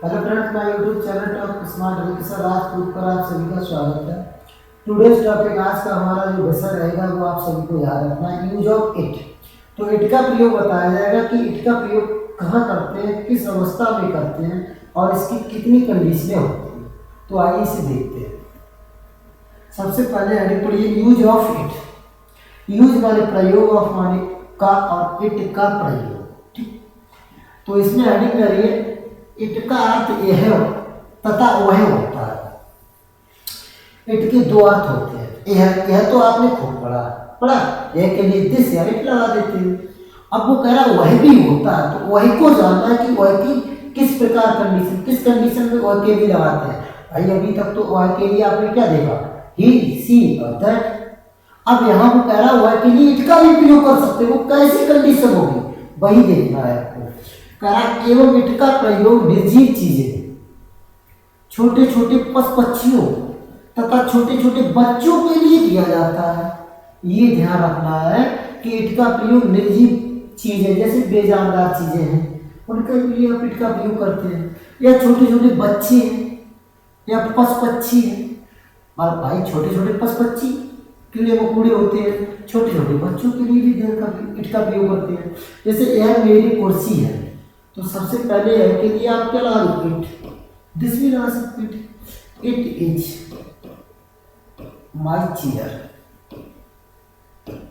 Hello friends, my YouTube channel top smart education Rajput पर आप सभी का स्वागत है। टुडेज टॉपिक आज का हमारा जो विषय रहेगा वो आप सभी को याद रखना है, यूज ऑफ इट। तो इट का प्रयोग बताया जाएगा कि इट का प्रयोग कहाँ करते हैं, किस अवस्था में करते हैं और इसकी कितनी कंडीशनें होती हैं। तो आइए इसे देखते हैं। सबसे पहले हेडिंग पढ़िए, यूज ऑफ इट। यूज माने प्रयोग, ऑफ माने का और इट का प्रयोग। ठीक, तो इसमें हेडिंग करिए, इट का अर्थ यह तथा वह होता है। इट के दो अर्थ होते हैं। यह तो आपने खूब पढ़ा यह के लिए दिस या इट लगा देते हैं। अब वो कह रहा वह भी होता है, तो वही को जानना है कि वह की किस प्रकार कंडीशन, किस कंडीशन में वह के भी लगाते हैं। भाई अभी तक तो वह के लिए आपने क्या देखा, ही, सी और दैट। अब यहाँ वो कह रहा वह के लिए इट का भी प्रयोग कर सकते हो, वो कैसी कंडीशन होगी वही देखना है आपको। एवं इट का प्रयोग निर्जीव चीजें, छोटे छोटे पक्षियों तथा छोटे छोटे बच्चों के लिए किया जाता है। ये ध्यान रखना है कि इट का प्रयोग निर्जीव चीजें जैसे बेजानदार चीजें हैं उनके लिए आप इट का प्रयोग करते हैं, या छोटे छोटे बच्चे हैं या पक्षी हैं। और भाई छोटे छोटे पक्षी कीड़े मकोड़े होते हैं, छोटे छोटे बच्चों के लिए भी इट का प्रयोग करते हैं। जैसे यह मेरी कुर्सी है, तो सबसे पहले है के लिए आप क्या लगा दो, इट। दिस भी लगा सकते हैं, इट इज माई चेयर।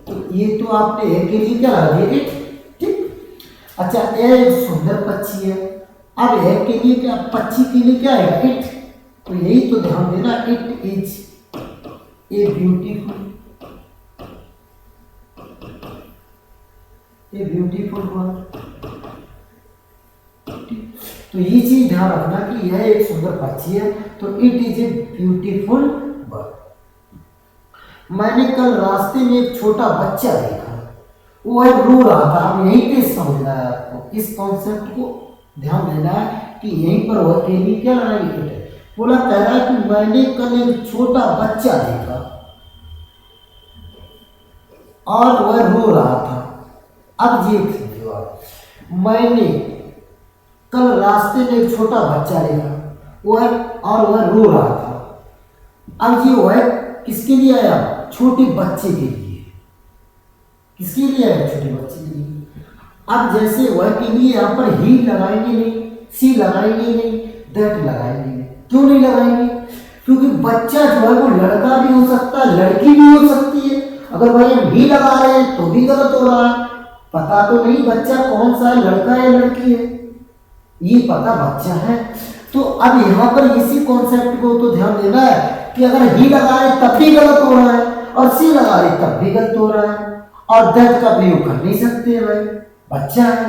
तो ये तो आपने है के लिए क्या लगा दिया, इट। ठीक, अच्छा यह एक सुंदर पक्षी है। अब है के लिए क्या, पक्षी के लिए क्या है, इट। तो यही तो ध्यान देना, it is a beautiful word. तो ये चीज ध्यान रखना कि यह एक सुंदर पक्षी है, तो it is a beautiful bird. मैंने कल रास्ते में एक छोटा बच्चा देखा, वो रो रहा था। अब यहीं पे समझना है आपको, इस कॉन्सेप्ट को ध्यान देना है कि यहीं पर वह के लिए क्या लगाएगी, इट है। बोला कह रहा है कि मैंने कल एक छोटा बच्चा देखा और वह रो रहा था। अब ये समझो आप, मैंने कल रास्ते में एक छोटा बच्चा देखा और वह रो रहा था। अब ये वह किसके लिए आया, छोटे बच्चे के लिए। किसके लिए आया, छोटे बच्चे के लिए। अब जैसे वह के लिए यहाँ पर ही लगाएंगे नहीं, सी लगाएंगे नहीं, दैट लगाएंगे नहीं। क्यों नहीं लगाएंगे, क्योंकि बच्चा जो है वो लड़का भी हो सकता है, लड़की भी हो सकती है। अगर भाई हम ही लगा रहे हैं तो भी गलत हो रहा है। पता तो नहीं बच्चा कौन सा है, लड़का है लड़की है, ये पता बच्चा है। तो अब यहाँ पर इसी कॉन्सेप्ट को तो ध्यान देना है कि अगर ही लगा रहे तब भी गलत हो रहा है और सी लगा रहे तब भी गलत हो रहा है, और दैट का प्रयोग कर नहीं सकते हैं, भाई बच्चा है।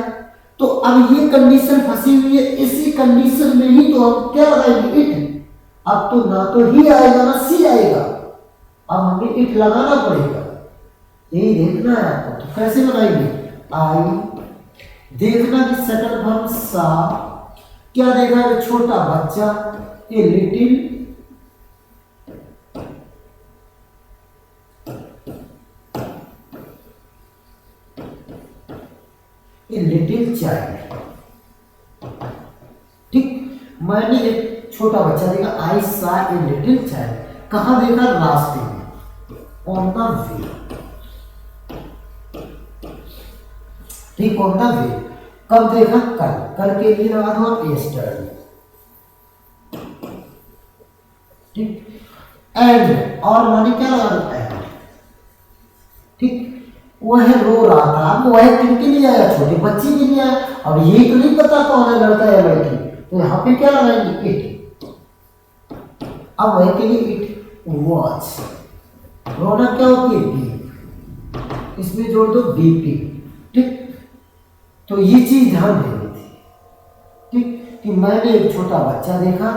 तो अब ये कंडीशन फंसी हुई है, इसी कंडीशन में ही तो हम क्या लगाएंगे, इट। अब तो ना तो ही आएगा ना सी आएगा, अब हमें इट लगाना पड़ेगा। यही देखना है आपको। तो कैसे लगाएंगे, आई। देखना कि सेकंड वर्ब सा क्या देखा है, छोटा बच्चा, ए लिटिल चाइल्ड। ठीक, मैंने एक छोटा बच्चा देखा, आई सा ए लिटिल चाइल्ड। कहां देखा, रास्ते में, ऑन द वे। ठीक, ऑन द वे। कब देखा, कल के लिए लगा दो आप यस्टरडे। ठीक, एंड और माने क्या लगा दो, एंड। ठीक, वह रो रहा था। अब वह किनके लिए आया, छोटे बच्चे के लिए आया। अब यही तो नहीं पता कौन है, लड़का या लड़की, तो यहाँ पे क्या लगाएंगे, इट। अब वह के लिए इट वॉच। रोना क्या होती है, बीप, इसमें जोड़ दो बीपी। ठीक, तो ये चीज ध्यान देनी थी। ठीक, कि मैंने एक छोटा बच्चा देखा,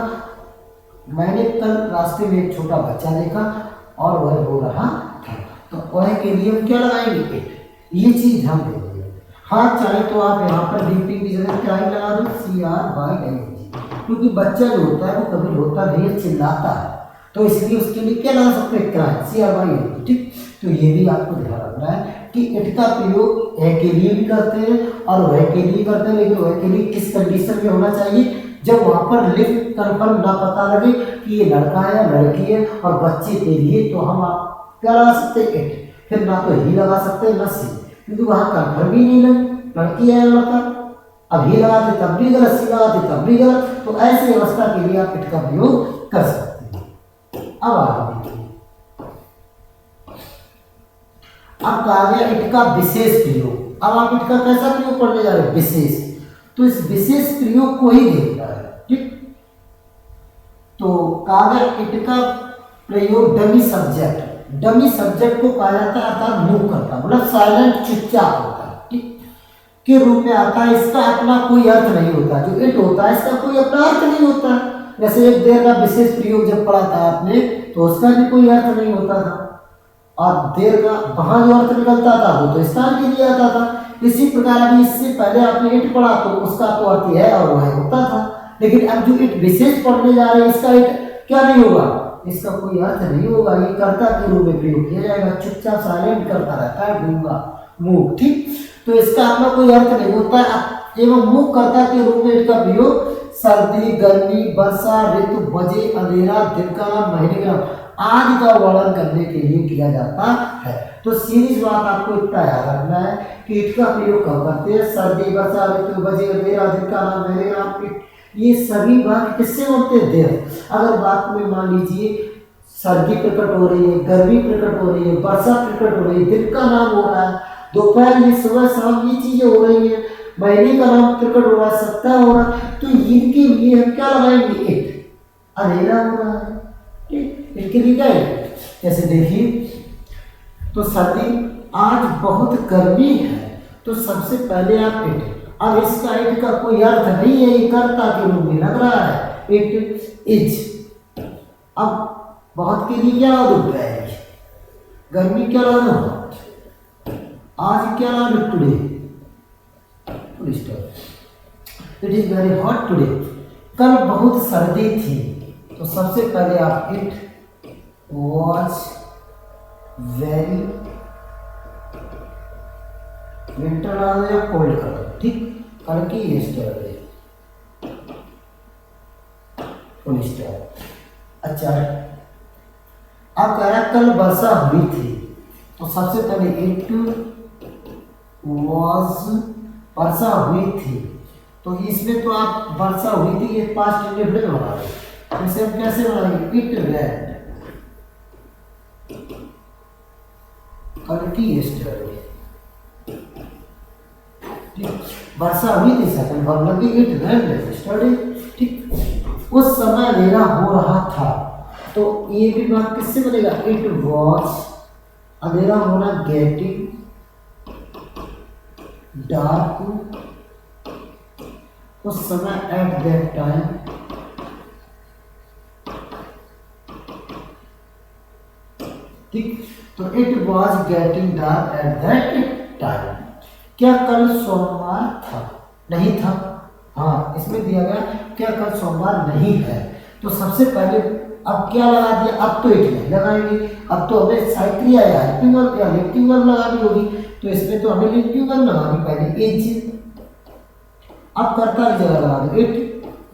मैंने कल रास्ते में एक छोटा बच्चा देखा और वह रो रहा था। तो वह के लिए हम क्या लगाएंगे, इट। ये चीज ध्यान देंगे। हाँ, चाहे तो आप यहाँ पर बीपी की जगह क्राइम लगा दो, CRYING, क्योंकि बच्चा जो होता है वो कभी रोता नहीं है, चिल्लाता है, तो इसलिए उसके लिए क्या लगा सकते हैं, क्राइम, CRYING। ठीक, तो ये भी आपको ध्यान रखना है कि इट का प्रयोग है के लिए भी करते हैं और वह के लिए करते हैं, लेकिन वह के लिए किस कंडीशन में होना चाहिए, जब वहां पर लिव कन्फर्म ना पता लगे कि ये लड़का है या लड़की है और बच्चे के लिए, तो हम आप क्या लगा सकते हैं इट, फिर ना तो ही लगा सकते हैं ना सी, क्योंकि वहां कन्फर्म भी नहीं लगे लड़की है या लड़का। अब ही लगाते तब भी गलत, सी लगाते तब भी गलत, तो ऐसी अवस्था के लिए आप इट का प्रयोग कर सकते हैं। अब आगे देखिए, अब कहा गया इट का विशेष प्रयोग। अब आप इट का कैसा प्रयोग पढ़ने जा रहे हैं, विशेष, तो इस विशेष प्रयोग को ही देखना है, ठीक। तो कहा गया इट का प्रयोग डमी सब्जेक्ट, डमी सब्जेक्ट को कहा जाता है अर्थात मूव करता, मतलब साइलेंट चुपचाप होता है, ठीक, के रूप में आता है। इसका अपना कोई अर्थ नहीं होता, जो इट होता है इसका कोई अपना अर्थ नहीं होता। जैसे एक देर का विशेष प्रयोग जब पढ़ा था आपने, तो उसका भी कोई अर्थ नहीं होता था, और देर का वहां जो अर्थ निकलता था वो तो स्थान के लिए आता था। इसी प्रकार अभी इससे पहले आपने इट पढ़ा तो उसका तो अर्थ है और वह होता था, लेकिन अब जो इट विशेष पढ़ने जा रहे हैं इसका इट क्या नहीं होगा, इसका कोई अर्थ नहीं होगा, ये कर्ता के रूप में प्रयोग किया जाएगा, चुपचाप साइलेंट करता रहता है, गूंगा मूक, ठीक। तो इसका अपना कोई अर्थ नहीं होता है। एवं मूक कर्ता के रूप में इसका प्रयोग सर्दी, गर्मी, वर्षा ऋतु, बजे, अंधेरा, दिन का नाम, महीने का नाम आदि का वर्णन करने के लिए किया जाता है। तो सीरीज बात आपको इतना याद रखना है कि इट का प्रयोग कब करते हैं, सर्दी, वर्षा ऋतु, बजे, अंधेरा, दिन का नाम, महीने का नाम, ये सभी बात किससे होते हैं, देव। अगर बात में मान लीजिए सर्दी प्रकट हो रही है, गर्मी प्रकट हो रही है, वर्षा प्रकट हो रही है, दिन का नाम हो रहा है, दोपहर में, सुबह शाम ये चीजें हो रही है, महीने का नाम प्रकट हो रहा है, सप्ताह हो रहा है, तो इनके लिए हम क्या लगाएंगे, इट। अंधेरा हो रहा है, ठीक, इनके लिए क्या है। जैसे देखिए, तो सर्दी, आज बहुत गर्मी है, तो सबसे पहले आप इट। अब इसका इट का कोई अर्थ नहीं है, ये कर्ता के रूप में लग रहा है, इट इज। अब बहुत के लिए क्या है, गर्मी क्या लगा, आज क्या लगा, today, it is very hot today, कल बहुत सर्दी थी, तो सबसे पहले आप इट वॉज वेरी, विंटर लगा दो या कोल्ड कर दो, ठीक, कल की यस्टरडे, फुल स्टॉप। अच्छा, अब कह रहा कल वर्षा हुई थी, तो सबसे पहले इट वॉज, वर्षा हुई थी, तो इसमें तो आप वर्षा हुई थी ये पास्ट इंडेफिनिट बना रहे, तो इसे हम कैसे बनाएंगे, इट रेड, कल की यस्टरडे, ठीक, वर्षा हुई थी सेकंड वर्ब लगी, इट रेड यस्टरडे, ठीक। उस समय अंधेरा हो रहा था, तो ये भी बात किससे बनेगा, इट वॉज, अंधेरा होना, गेटिंग डार्क, उस समय, एट दैट टाइम, ठीक। तो it was getting dark at that time. क्या कल सोमवार था, नहीं था, हाँ इसमें दिया गया क्या कल सोमवार नहीं है, तो सबसे पहले अब क्या लगा दिया, अब तो इट नहीं लगाएंगे, अब तो हमें साइक्रिया या हेल्पिंग वर्ब या लिंकिंग वर्ब लगानी होगी, तो इसमें तो हमें लिंकिंग वर्ब लगानी पहले, इज। अब कर्ता की जगह लगा दो इट,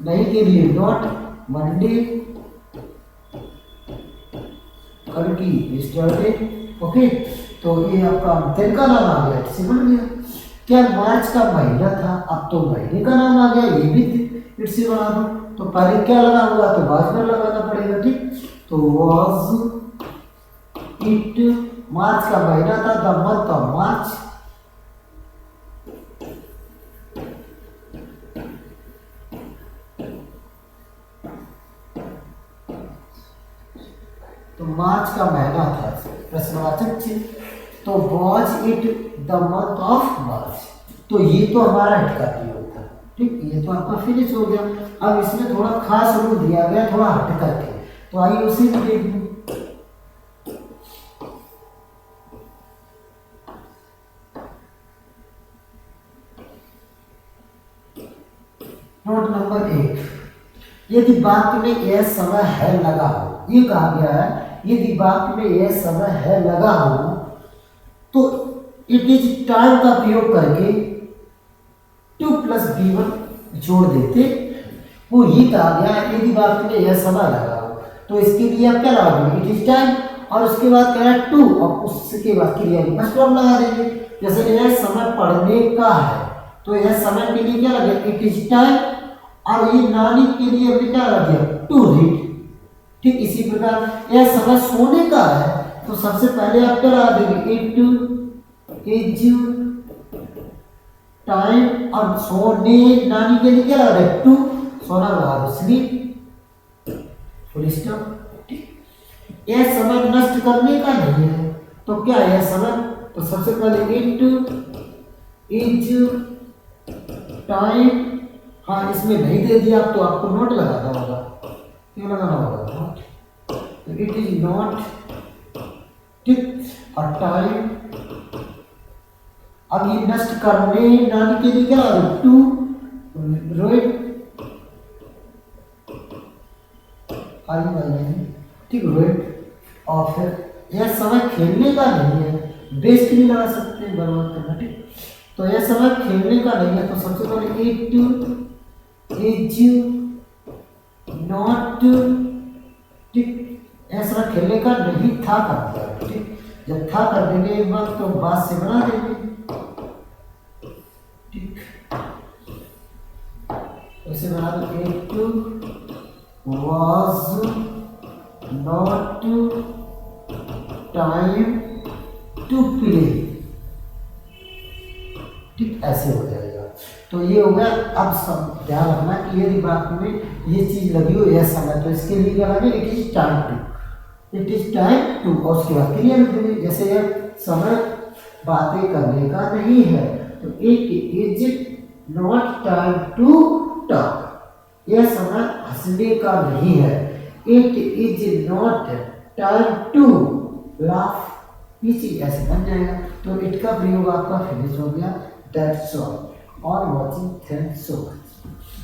नहीं के लिए नॉट, मंडे, कल की यस्टरडे, ओके। तो ये आपका दिन का नाम आ गया, इससे बन गया। क्या मार्च का महीना था, अब तो महीने का नाम आ गया, ये भी इट से बना दो, तो पहले क्या लगा हुआ, तो बाद में लगाना पड़ेगा, ठीक। तो वॉज इट, मार्च का महीना था, द मंथ ऑफ मार्च, तो मार्च का महीना था, प्रश्नवाचक चिन्ह, तो was it the month of March, तो ये तो हमारा इट का प्रयोग था, ठीक, ये तो आपका फिनिश हो गया। अब इसमें थोड़ा खास रूल दिया गया, थोड़ा हट करके, तो आइए उसी को देख लूं। नोट नंबर 1, यदि वाक्य में यह समय है लगा हो, ये कहा गया है यदि वाक्य में यह समय है लगा हो, तो इट इज टाइम का प्रयोग करके 2 प्लस b1 जोड़ देते, वो ही आ गया। यदि बात में यह समय लगा हो तो इसके लिए आप क्या लगा देंगे, इट इज टाइम, और उसके बाद कह रहा है 2 और उसके बाद क्रिया फर्स्ट वर्ब लगा देंगे। जैसे यह समय पढ़ने का है तो यह समय के लिए क्या लगे, इट इज टाइम, और ये नानी के लिए हमने क्या लगा दिया, टू रीड। ठीक इसी प्रकार यह समय सोने का है तो सबसे पहले आप क्या लगा देंगे, इट इज टाइम, और सोने नानी के लिए क्या लगा रहे, टू, सोना लगा दो, स्लीप, फुल स्टॉप। ठीक यह समय नष्ट करने का नहीं है तो क्या है यह समय, तो सबसे पहले इट इज टाइम, हाँ इसमें नहीं दे दिया तो आपको नोट लगाना होगा, क्यों लगाना होगा नोट, तो इट इज नॉट, ठीक, और टाइम, अब ये नष्ट करने नानी के लिए क्या लगा, टू, रोइट, ठीक रोइट, और फिर यह समय खेलने का नहीं है, बेस्ट भी लगा सकते हैं, बर्बाद करना। ठीक तो यह समय खेलने का नहीं है तो सबसे पहले इट इज नॉट, ठीक यह समय खेलने का नहीं था कर दिया। ठीक जब था कर देंगे एक बार तो बात से बना देंगे। ठीक ऐसे बना दो, it was not time to play। ठीक ऐसे हो जाएगा। तो ये हो गया। अब सब ध्यान रखना कि यदि बात में ये चीज लगी हो यह समय तो इसके लिए क्या लगे, it is time to, it is time to, और उसके बाद क्रिया लिख देंगे। जैसे यह समय बातें करने का नहीं है तो it is not time to talk, यह समय हंसने का नहीं है, it is not time to laugh, ये चीज ऐसे बन जाएगा। तो इट का प्रयोग आपका फिनिश हो गया। That's all. और वॉचिंग, थैंक्स सो मच।